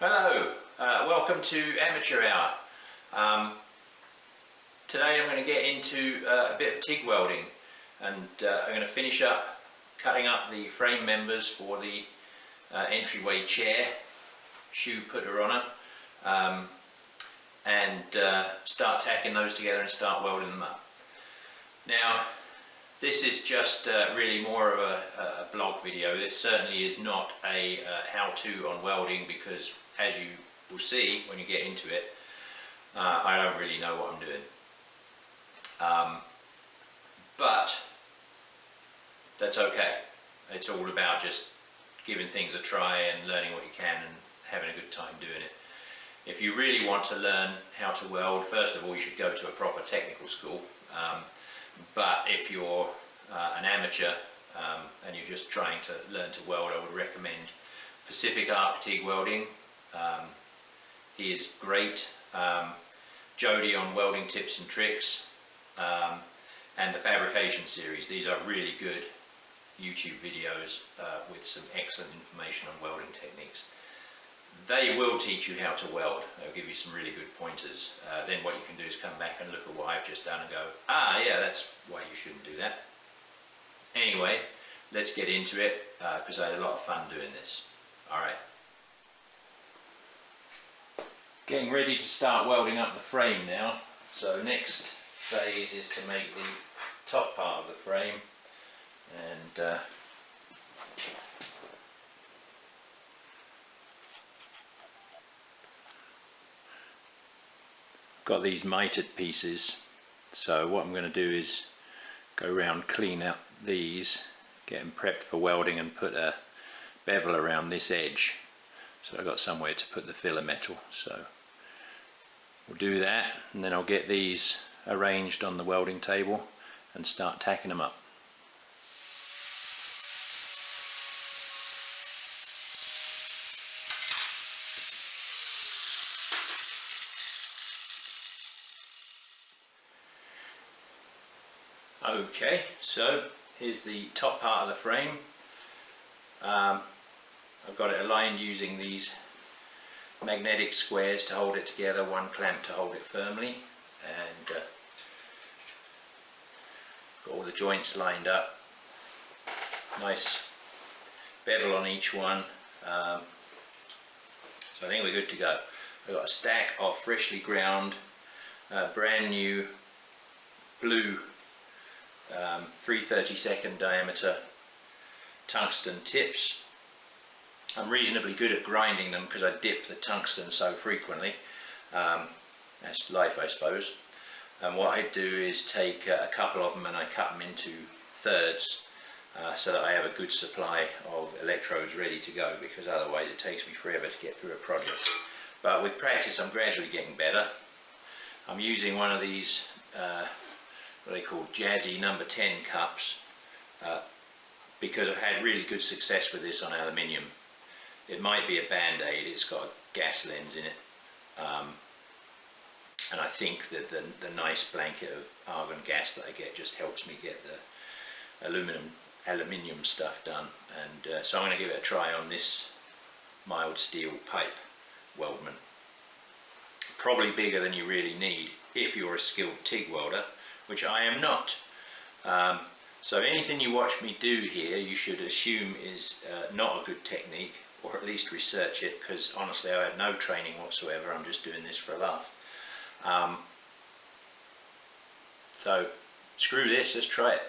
Hello, welcome to Amateur Hour. Today I'm going to get into a bit of TIG welding, and I'm going to finish up cutting up the frame members for the entryway chair, shoe putter on it, and start tacking those together and start welding them up. Now, this is just really more of a blog video. This certainly is not a how-to on welding, because as you will see when you get into it, I don't really know what I'm doing. But that's okay. It's all about just giving things a try and learning what you can and having a good time doing it. If you really want to learn how to weld, first of all you should go to a proper technical school. But if you're an amateur and you're just trying to learn to weld, I would recommend Pacific Arc TIG Welding. He is great. Jody on Welding Tips and Tricks, and the Fabrication series. These are really good YouTube videos with some excellent information on welding techniques. They will teach you how to weld. They'll give you some really good pointers. Then what you can do is come back and look at what I've just done and go, ah yeah, that's why you shouldn't do that. Anyway, let's get into it, because I had a lot of fun doing this. Alright. Getting ready to start welding up the frame now. So next phase is to make the top part of the frame, and got these mitered pieces, so what I'm going to do is go around, clean out these, get them prepped for welding, and put a bevel around this edge so I've got somewhere to put the filler metal. So we'll do that, and then I'll get these arranged on the welding table and start tacking them up. Okay, so here's the top part of the frame. I've got it aligned using these magnetic squares to hold it together, one clamp to hold it firmly, and got all the joints lined up. Nice bevel on each one, so I think we're good to go. I've got a stack of freshly ground, brand new blue 3/32 diameter tungsten tips. I'm reasonably good at grinding them because I dip the tungsten so frequently. That's life, I suppose. And what I do is take a couple of them and I cut them into thirds, so that I have a good supply of electrodes ready to go, because otherwise it takes me forever to get through a project. But with practice I'm gradually getting better. I'm using one of these what they call Jazzy number 10 cups, because I've had really good success with this on aluminium. It might be a band-aid, it's got a gas lens in it, and I think that the nice blanket of argon gas that I get just helps me get the aluminium stuff done. And so I'm going to give it a try on this mild steel pipe weldment. Probably bigger than you really need if you're a skilled TIG welder, which I am not. So anything you watch me do here you should assume is not a good technique, or at least research it, because honestly I had no training whatsoever. I'm just doing this for a laugh. So screw this, let's try it.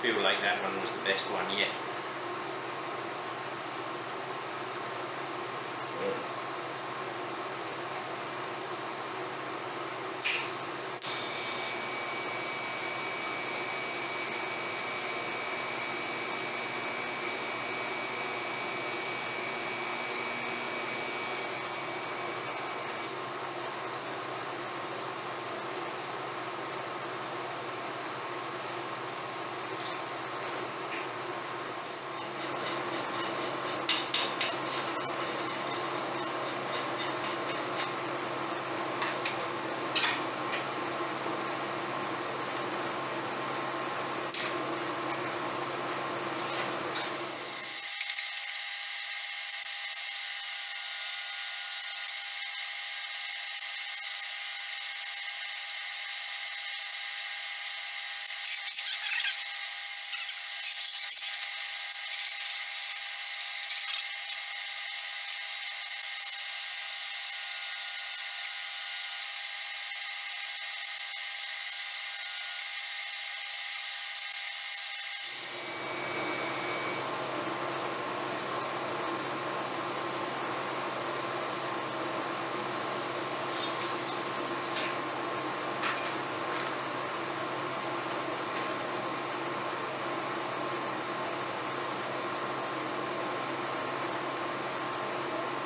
feel like that one was the best one yet.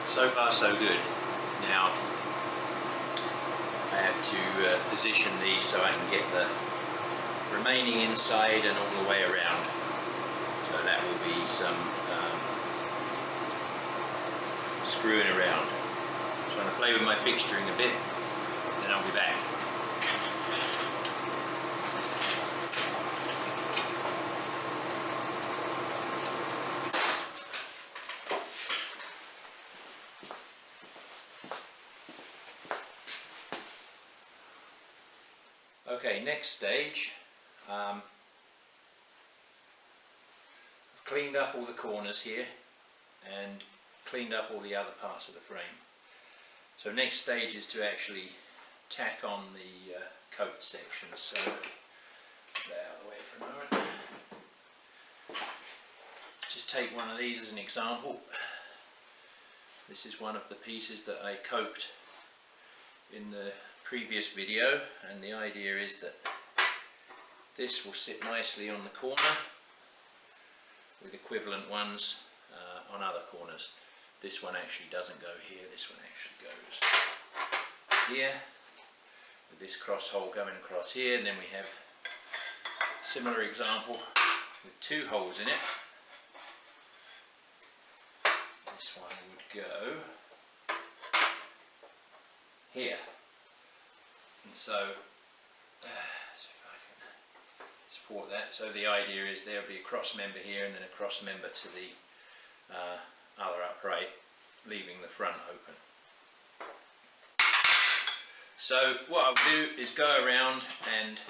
So far so good. Now I have to position these so I can get the remaining inside and all the way around. So that will be some screwing around. So I'm going to play with my fixturing a bit, then I'll be back. Okay, next stage, I've cleaned up all the corners here and cleaned up all the other parts of the frame. So next stage is to actually tack on the coat sections. So put that out of the way for a moment. Just take one of these as an example. This is one of the pieces that I coped in the previous video, and the idea is that this will sit nicely on the corner with equivalent ones on other corners. This one actually doesn't go here, this one actually goes here, with this cross hole going across here, and then we have a similar example with two holes in it. This one would go here. And so, see if I can support that. So the idea is there'll be a cross member here and then a cross member to the other upright, leaving the front open. So what I'll do is go around and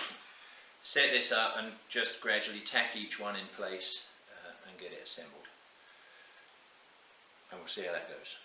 set this up and just gradually tack each one in place and get it assembled. And we'll see how that goes.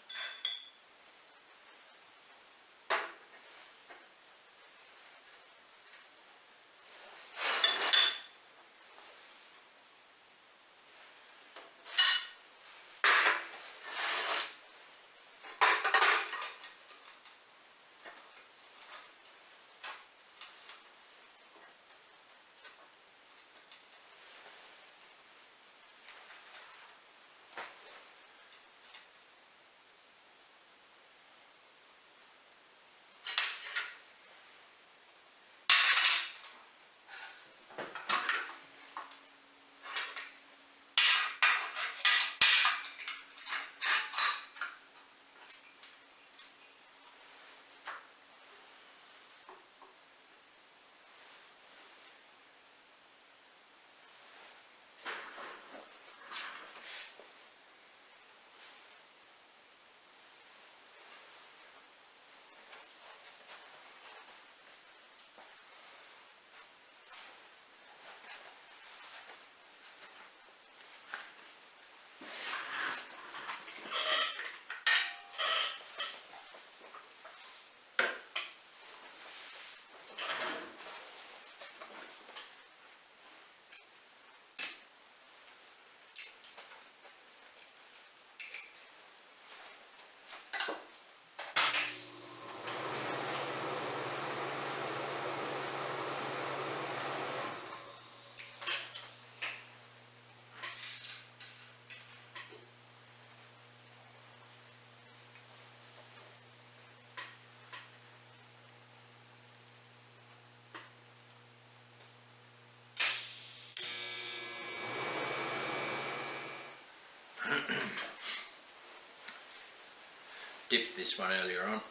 dipped this one earlier on.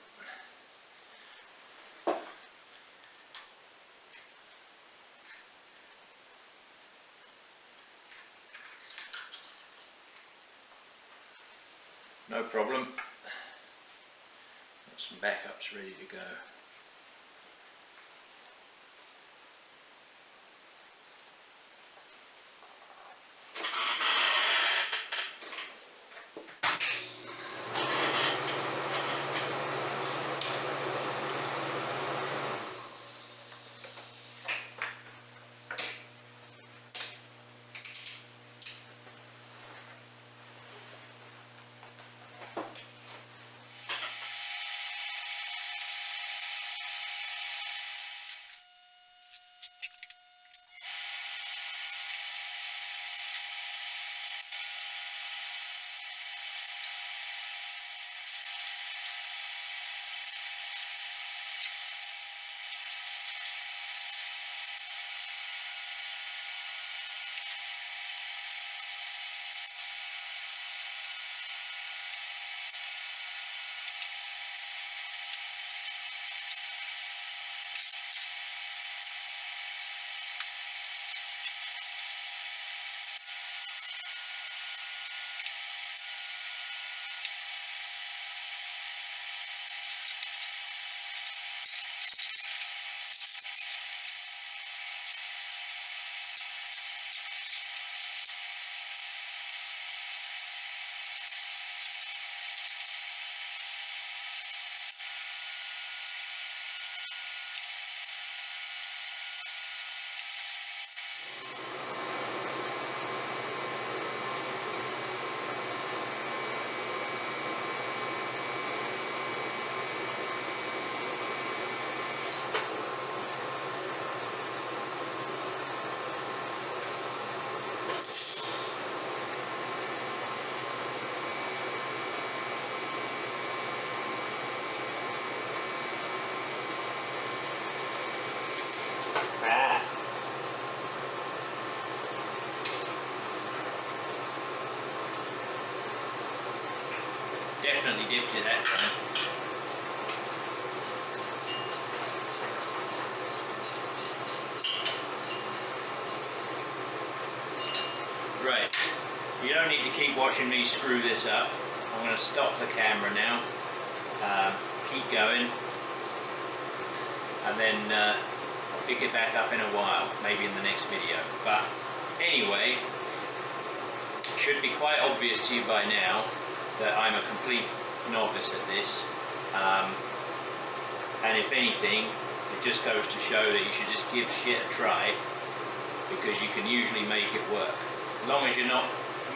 No problem. Got some backups ready to go. Definitely dipped it that time. Right, you don't need to keep watching me screw this up. I'm going to stop the camera now, keep going, and then I'll pick it back up in a while, maybe in the next video. But anyway, it should be quite obvious to you by now that I'm a complete novice at this, and if anything, it just goes to show that you should just give shit a try, because you can usually make it work. As long as you're not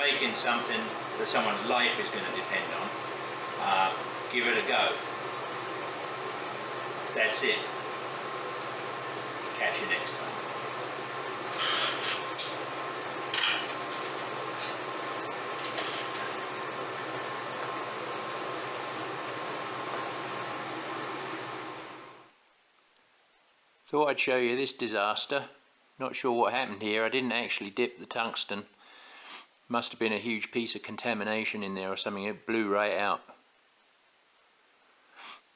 making something that someone's life is going to depend on, give it a go. That's it. Catch you next time. Thought I'd show you this disaster. Not sure what happened here. I didn't actually dip the tungsten. Must have been a huge piece of contamination in there or something. It blew right out.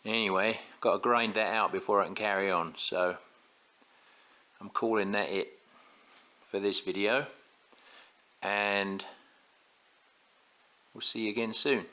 Anyway, got to grind that out before I can carry on. So I'm calling that it for this video. And we'll see you again soon.